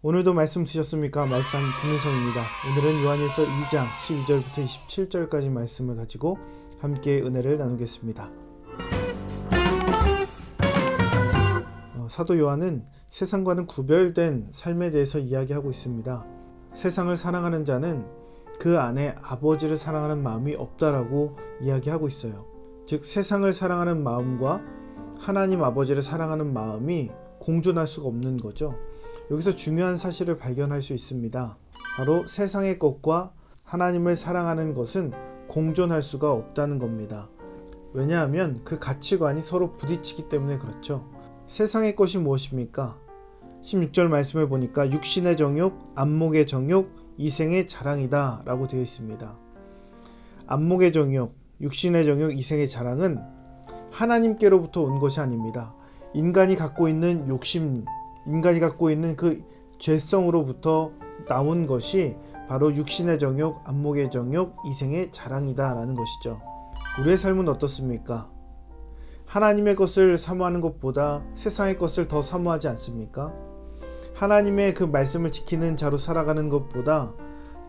오늘도 말씀 드셨습니까? 말씀 김민성입니다. 오늘은 요한일서 2장 12절부터 27절까지 말씀을 가지고 함께 은혜를 나누겠습니다. 사도 요한은 세상과는 구별된 삶에 대해서 이야기하고 있습니다. 세상을 사랑하는 자는 그 안에 아버지를 사랑하는 마음이 없다라고 이야기하고 있어요. 즉 세상을 사랑하는 마음과 하나님 아버지를 사랑하는 마음이 공존할 수가 없는 거죠. 여기서 중요한 사실을 발견할 수 있습니다. 바로 세상의 것과 하나님을 사랑하는 것은 공존할 수가 없다는 겁니다. 왜냐하면 그 가치관이 서로 부딪히기 때문에 그렇죠. 세상의 것이 무엇입니까? 16절 말씀을 보니까 육신의 정욕, 안목의 정욕, 이생의 자랑이다 라고 되어 있습니다. 안목의 정욕, 육신의 정욕, 이생의 자랑은 하나님께로부터 온 것이 아닙니다. 인간이 갖고 있는 욕심, 인간이 갖고 있는 그 죄성으로부터 나온 것이 바로 육신의 정욕, 안목의 정욕, 이생의 자랑이다 라는 것이죠. 우리의 삶은 어떻습니까? 하나님의 것을 사모하는 것보다 세상의 것을 더 사모하지 않습니까? 하나님의 그 말씀을 지키는 자로 살아가는 것보다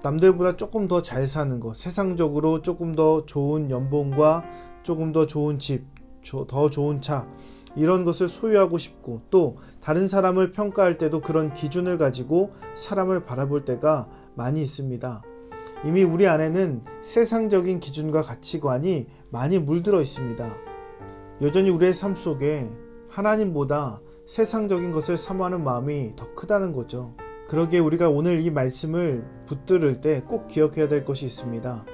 남들보다 조금 더 잘 사는 것, 세상적으로 조금 더 좋은 연봉과 조금 더 좋은 집, 더 좋은 차, 이런 것을 소유하고 싶고, 또 다른 사람을 평가할 때도 그런 기준을 가지고 사람을 바라볼 때가 많이 있습니다. 이미 우리 안에는 세상적인 기준과 가치관이 많이 물들어 있습니다. 여전히 우리의 삶 속에 하나님보다 세상적인 것을 사모하는 마음이 더 크다는 거죠. 그러기에 우리가 오늘 이 말씀을 붙들을 때 꼭 기억해야 될 것이 있습니다.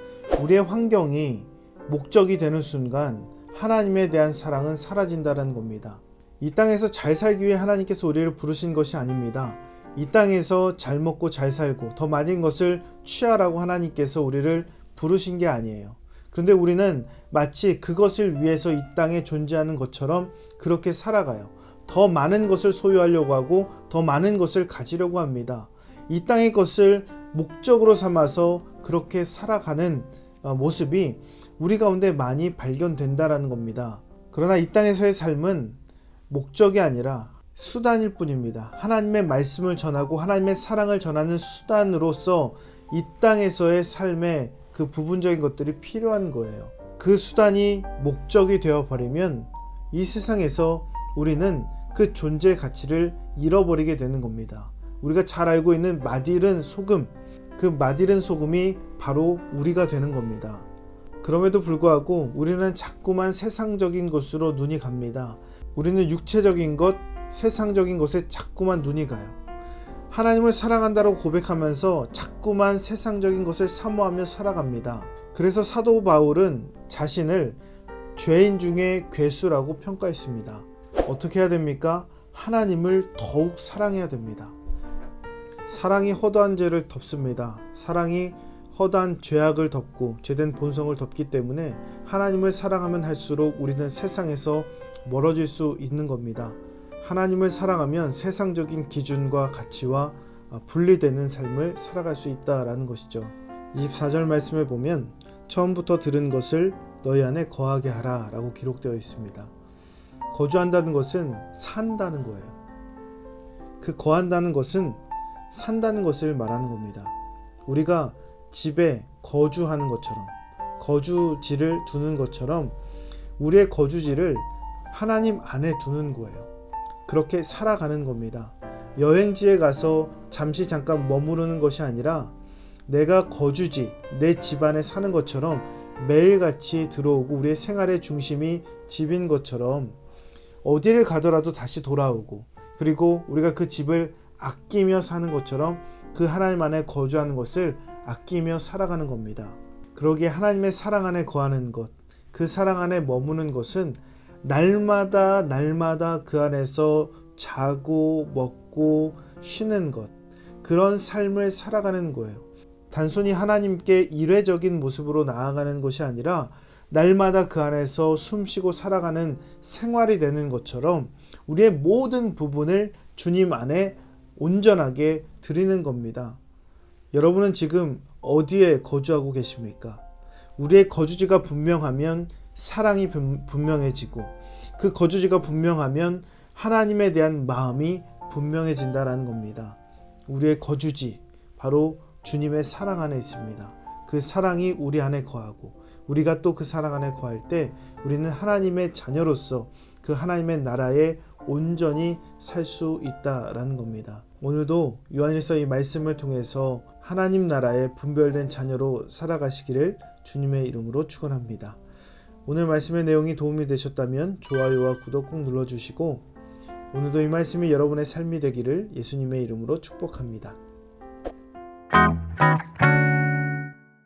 우리의 환경이 목적이 되는 순간 하나님에 대한 사랑은 사라진다는 겁니다. 이 땅에서 잘 살기 위해 하나님께서 우리를 부르신 것이 아닙니다. 이 땅에서 잘 먹고 잘 살고 더 많은 것을 취하라고 하나님께서 우리를 부르신 게 아니에요. 그런데 우리는 마치 그것을 위해서 이 땅에 존재하는 것처럼 그렇게 살아가요. 더 많은 것을 소유하려고 하고 더 많은 것을 가지려고 합니다. 이 땅의 것을 목적으로 삼아서 그렇게 살아가는 모습이 우리 가운데 많이 발견된다라는 겁니다. 그러나 이 땅에서의 삶은 목적이 아니라 수단일 뿐입니다. 하나님의 말씀을 전하고 하나님의 사랑을 전하는 수단으로서 이 땅에서의 삶의 그 부분적인 것들이 필요한 거예요. 그 수단이 목적이 되어버리면 이 세상에서 우리는 그 존재의 가치를 잃어버리게 되는 겁니다. 우리가 잘 알고 있는 맛있는 소금, 그 맛있는 소금이 바로 우리가 되는 겁니다. 그럼에도 불구하고 우리는 자꾸만 세상적인 것으로 눈이 갑니다. 우리는 육체적인 것, 세상적인 것에 자꾸만 눈이 가요. 하나님을 사랑한다고 고백하면서 자꾸만 세상적인 것을 사모하며 살아갑니다. 그래서 사도 바울은 자신을 죄인 중에 괴수라고 평가했습니다. 어떻게 해야 됩니까? 하나님을 더욱 사랑해야 됩니다. 사랑이 허다한 죄를 덮습니다. 사랑이 허다한 죄악을 덮고 죄된 본성을 덮기 때문에 하나님을 사랑하면 할수록 우리는 세상에서 멀어질 수 있는 겁니다. 하나님을 사랑하면 세상적인 기준과 가치와 분리되는 삶을 살아갈 수 있다라는 것이죠. 24절 말씀을 보면 처음부터 들은 것을 너희 안에 거하게 하라 라고 기록되어 있습니다. 거주한다는 것은 산다는 거예요. 그 거한다는 것은 산다는 것을 말하는 겁니다. 우리가 집에 거주하는 것처럼, 거주지를 두는 것처럼 우리의 거주지를 하나님 안에 두는 거예요. 그렇게 살아가는 겁니다. 여행지에 가서 잠깐 머무르는 것이 아니라 내가 거주지, 내 집안에 사는 것처럼 매일같이 들어오고 우리의 생활의 중심이 집인 것처럼 어디를 가더라도 다시 돌아오고, 그리고 우리가 그 집을 아끼며 사는 것처럼 그 하나님 안에 거주하는 것을 아끼며 살아가는 겁니다. 그러기에 하나님의 사랑 안에 거하는 것, 그 사랑 안에 머무는 것은 날마다 그 안에서 자고 먹고 쉬는 것, 그런 삶을 살아가는 거예요. 단순히 하나님께 일회적인 모습으로 나아가는 것이 아니라 날마다 그 안에서 숨쉬고 살아가는 생활이 되는 것처럼 우리의 모든 부분을 주님 안에 온전하게 드리는 겁니다. 여러분은 지금 어디에 거주하고 계십니까? 우리의 거주지가 분명하면 사랑이 분명해지고, 그 거주지가 분명하면 하나님에 대한 마음이 분명해진다라는 겁니다. 우리의 거주지 바로 주님의 사랑 안에 있습니다. 그 사랑이 우리 안에 거하고 우리가 또 그 사랑 안에 거할 때 우리는 하나님의 자녀로서 그 하나님의 나라에 온전히 살 수 있다라는 겁니다. 오늘도 요한일서 이 말씀을 통해서 하나님 나라의 분별된 자녀로 살아가시기를 주님의 이름으로 축원합니다. 오늘 말씀의 내용이 도움이 되셨다면 좋아요와 구독 꼭 눌러주시고 오늘도 이 말씀이 여러분의 삶이 되기를 예수님의 이름으로 축복합니다.